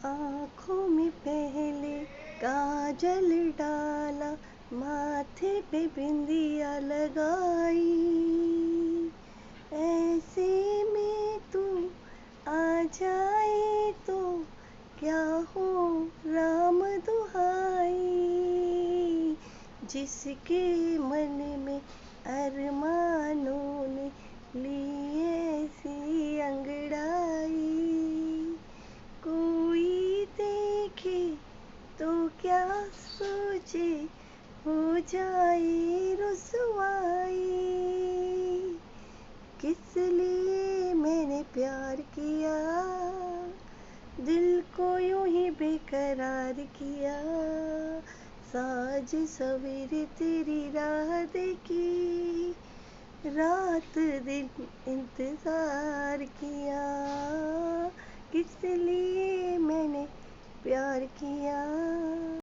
आँखों में पहले काजल डाला, माथे पे बिंदिया लगाई, ऐसे में तू आ जाए तो क्या हो राम दुहाई। जिसके मन में अरमानों ने ली ऐसी अंगड़ाई, कोई देखे तो क्या सोचे हो जाए रुसवाई। किस लिए मैंने प्यार किया, दिल को यूं ही बेकरार किया, साँझ सवेरे तेरी राह देखी, रात दिन इंतजार किया। किस लिए मैंने प्यार किया।